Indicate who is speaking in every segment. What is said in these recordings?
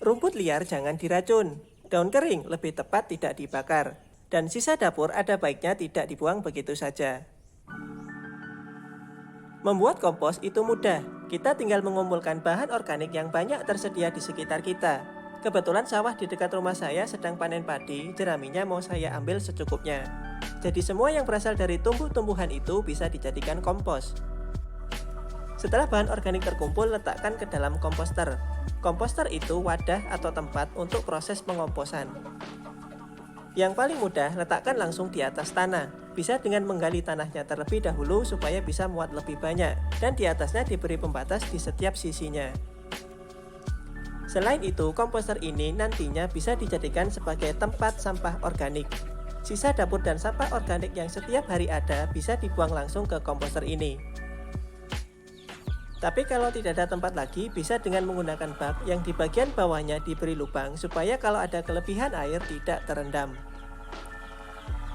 Speaker 1: Rumput liar jangan diracun, daun kering lebih tepat tidak dibakar, dan sisa dapur ada baiknya tidak dibuang begitu saja. Membuat kompos itu mudah, kita tinggal mengumpulkan bahan organik yang banyak tersedia di sekitar kita. Kebetulan sawah di dekat rumah saya sedang panen padi, jeraminya mau saya ambil secukupnya. Jadi semua yang berasal dari tumbuh-tumbuhan itu bisa dijadikan kompos. Setelah bahan organik terkumpul, letakkan ke dalam komposter. Komposter itu wadah atau tempat untuk proses pengomposan. Yang paling mudah, letakkan langsung di atas tanah. Bisa dengan menggali tanahnya terlebih dahulu supaya bisa muat lebih banyak, dan di atasnya diberi pembatas di setiap sisinya. Selain itu, komposter ini nantinya bisa dijadikan sebagai tempat sampah organik. Sisa dapur dan sampah organik yang setiap hari ada bisa dibuang langsung ke komposter ini. Tapi kalau tidak ada tempat lagi, bisa dengan menggunakan bak yang di bagian bawahnya diberi lubang supaya kalau ada kelebihan air tidak terendam.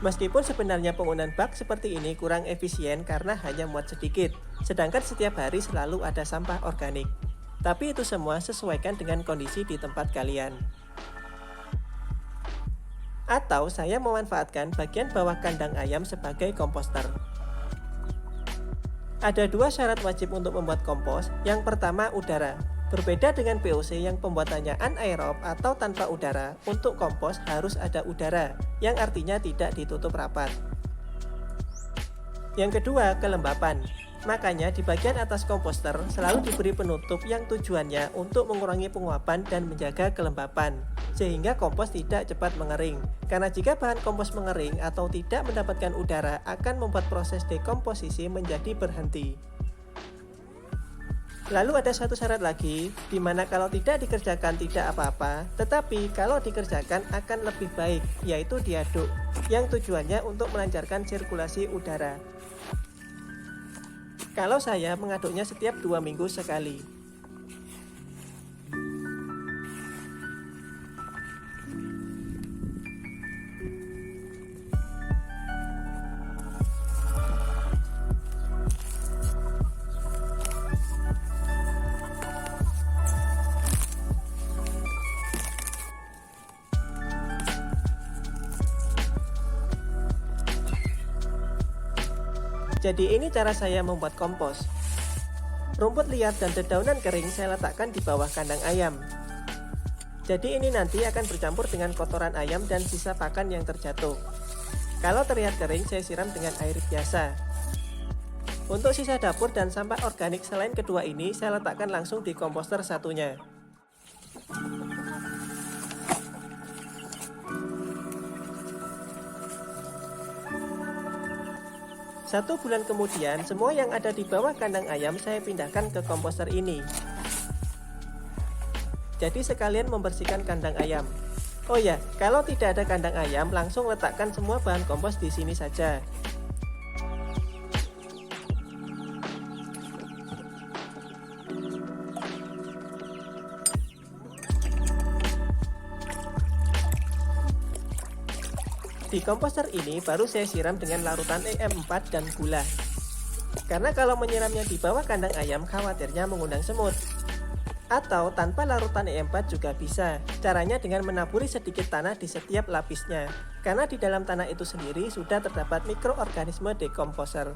Speaker 1: Meskipun sebenarnya penggunaan bak seperti ini kurang efisien karena hanya muat sedikit, sedangkan setiap hari selalu ada sampah organik. Tapi itu semua sesuaikan dengan kondisi di tempat kalian. Atau saya memanfaatkan bagian bawah kandang ayam sebagai komposter. Ada dua syarat wajib untuk membuat kompos. Yang pertama, udara. Berbeda dengan VOC yang pembuatannya anaerob atau tanpa udara, untuk kompos harus ada udara, yang artinya tidak ditutup rapat. Yang kedua, kelembapan. Makanya di bagian atas komposter selalu diberi penutup yang tujuannya untuk mengurangi penguapan dan menjaga kelembapan, sehingga kompos tidak cepat mengering. Karena jika bahan kompos mengering atau tidak mendapatkan udara akan membuat proses dekomposisi menjadi berhenti. Lalu ada satu syarat lagi, di mana kalau tidak dikerjakan tidak apa-apa, tetapi kalau dikerjakan akan lebih baik, yaitu diaduk, yang tujuannya untuk melancarkan sirkulasi udara. Kalau saya mengaduknya setiap 2 minggu sekali. Jadi ini cara saya membuat kompos. Rumput liar dan dedaunan kering saya letakkan di bawah kandang ayam. Jadi ini nanti akan bercampur dengan kotoran ayam dan sisa pakan yang terjatuh. Kalau terlihat kering, saya siram dengan air biasa. Untuk sisa dapur dan sampah organik selain kedua ini, saya letakkan langsung di komposter satunya. 1 bulan kemudian, semua yang ada di bawah kandang ayam saya pindahkan ke komposter ini. Jadi sekalian membersihkan kandang ayam. Oh ya, kalau tidak ada kandang ayam, langsung letakkan semua bahan kompos di sini saja. Di komposter ini baru saya siram dengan larutan EM4 dan gula. Karena kalau menyiramnya di bawah kandang ayam khawatirnya mengundang semut. Atau tanpa larutan EM4 juga bisa. Caranya dengan menaburi sedikit tanah di setiap lapisnya. Karena di dalam tanah itu sendiri sudah terdapat mikroorganisme dekomposer.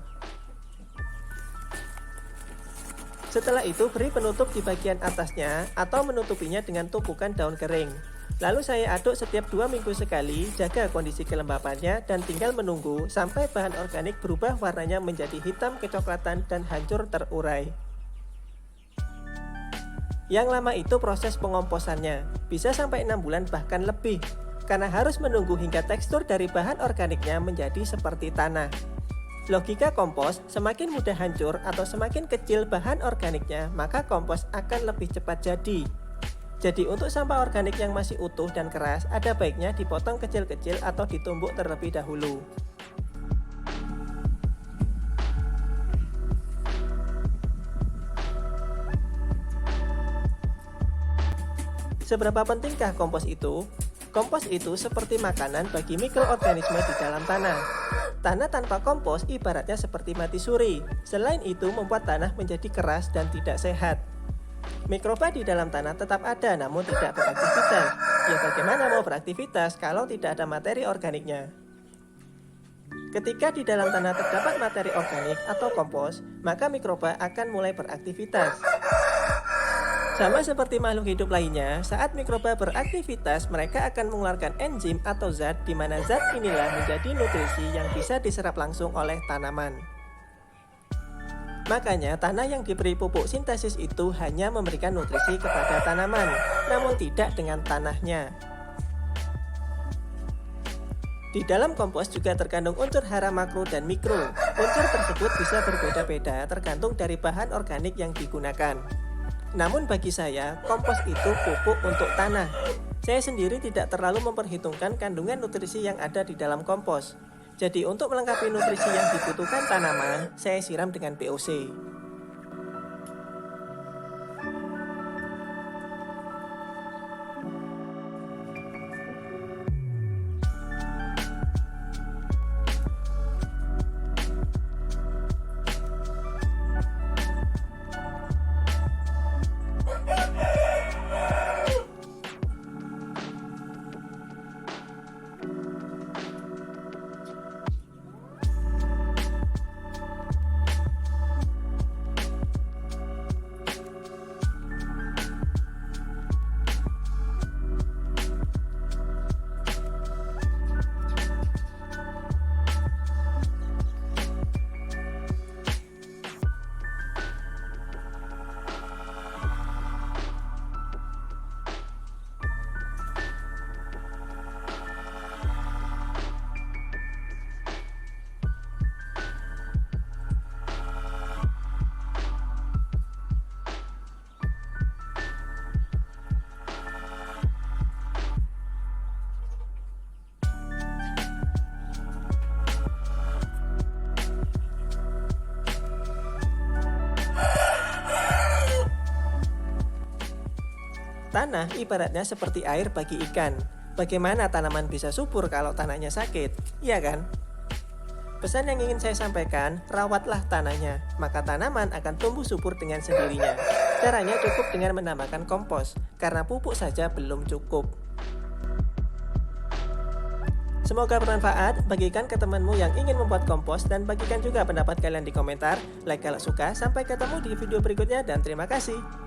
Speaker 1: Setelah itu beri penutup di bagian atasnya atau menutupinya dengan tumpukan daun kering. Lalu saya aduk setiap 2 minggu sekali, jaga kondisi kelembapannya dan tinggal menunggu sampai bahan organik berubah warnanya menjadi hitam kecoklatan dan hancur terurai. Yang lama itu proses pengomposannya, bisa sampai 6 bulan bahkan lebih, karena harus menunggu hingga tekstur dari bahan organiknya menjadi seperti tanah. Logika kompos, semakin mudah hancur atau semakin kecil bahan organiknya, maka kompos akan lebih cepat jadi. Jadi untuk sampah organik yang masih utuh dan keras, ada baiknya dipotong kecil-kecil atau ditumbuk terlebih dahulu. Seberapa pentingkah kompos itu? Kompos itu seperti makanan bagi mikroorganisme di dalam tanah. Tanah tanpa kompos ibaratnya seperti mati suri. Selain itu membuat tanah menjadi keras dan tidak sehat. Mikroba di dalam tanah tetap ada namun tidak beraktivitas. Ya bagaimana mau beraktivitas kalau tidak ada materi organiknya? Ketika di dalam tanah terdapat materi organik atau kompos, maka mikroba akan mulai beraktivitas. Sama seperti makhluk hidup lainnya, saat mikroba beraktivitas, mereka akan mengeluarkan enzim atau zat di mana zat inilah menjadi nutrisi yang bisa diserap langsung oleh tanaman. Makanya tanah yang diberi pupuk sintesis itu hanya memberikan nutrisi kepada tanaman, namun tidak dengan tanahnya. Di dalam kompos juga terkandung unsur hara makro dan mikro. Unsur tersebut bisa berbeda-beda tergantung dari bahan organik yang digunakan. Namun bagi saya, kompos itu pupuk untuk tanah. Saya sendiri tidak terlalu memperhitungkan kandungan nutrisi yang ada di dalam kompos. Jadi untuk melengkapi nutrisi yang dibutuhkan tanaman, saya siram dengan POC. Tanah ibaratnya seperti air bagi ikan. Bagaimana tanaman bisa subur kalau tanahnya sakit? Iya kan? Pesan yang ingin saya sampaikan, rawatlah tanahnya, maka tanaman akan tumbuh subur dengan sendirinya. Caranya cukup dengan menambahkan kompos, karena pupuk saja belum cukup. Semoga bermanfaat, bagikan ke temanmu yang ingin membuat kompos dan bagikan juga pendapat kalian di komentar. Like kalau suka, sampai ketemu di video berikutnya dan terima kasih.